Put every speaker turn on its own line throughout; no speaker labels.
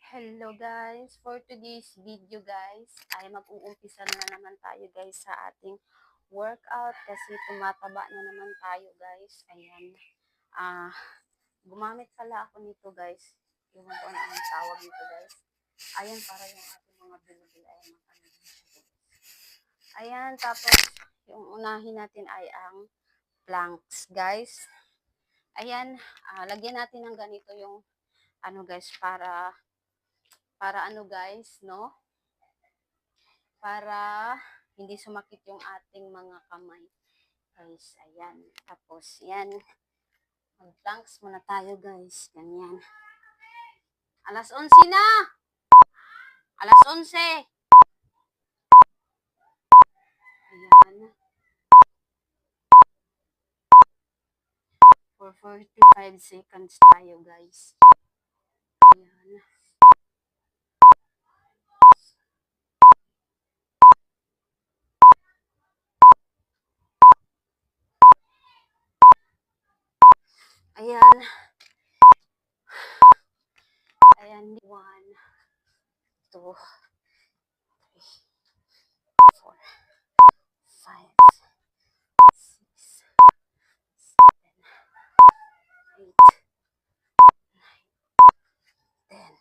Hello guys, for today's video guys, ay mag-uumpisa na naman tayo guys sa ating workout kasi tumataba na naman tayo guys. Ayan, gumamit pala ako nito guys, yung ko ano ang tawag nito guys. Ayan, para yung ating mga bilbil ay mag-ano siya guys. Ayan, tapos yung unahin natin ay ang planks guys. Ayan, lagyan natin ng ganito yung ano guys, para ano guys, no? Para hindi sumakit yung ating mga kamay. Guys, ayan. Tapos, yan. Mag-planks muna tayo guys. Ganyan. Alas 11 na! Alas 11! Ayan. For 45 seconds tayo guys. Ayan. Ayan. Ayan. 1, 2, 3, 4, 5, 6, 7, 8, 10.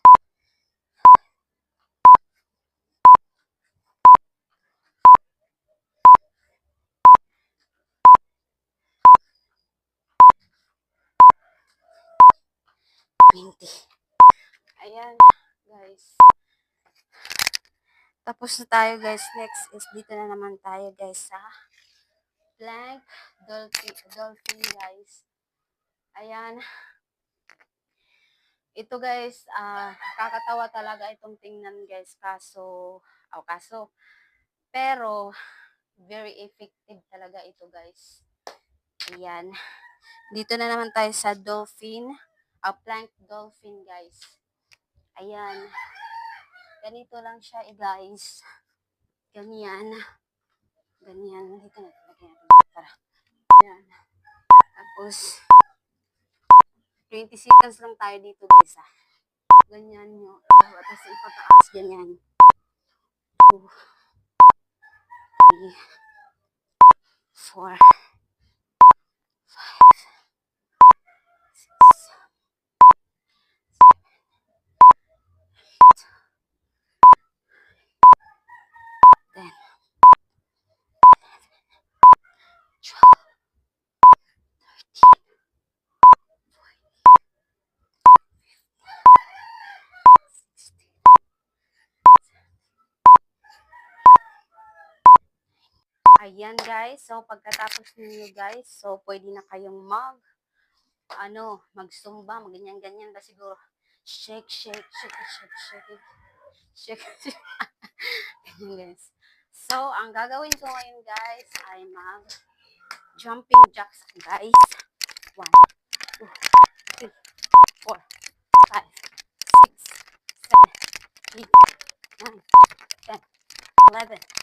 Ayan, guys. Tapos na tayo, guys. Next is dito na naman tayo, guys, sa plank dolphin, guys. Ayan. Ito, guys, kakatawa talaga itong tingnan, guys. Pero, very effective talaga ito, guys. Ayan. Dito na naman tayo sa dolphin. Plank dolphin, guys. Ayan. Ganito lang siya, guys. Ganyan. Ganyan. Dito na. Para. Ayan. Tapos, 20 seconds lang tayo dito, guys, Ganyan nyo. Tapos, ipataas. Ganyan. 2, 3, 4, 10, 12, 13, 14, 15, 16. Ayan guys, so pagkatapos ninyo guys, so pwede na kayong magsumba, magganyan-ganyan ba siguro. Shake. Ganyan guys. So, ang gagawin ko ngayon guys ay jumping jacks guys. 1, 2, 3, 4, 5, 6, 7, 8, 9, 10, 11,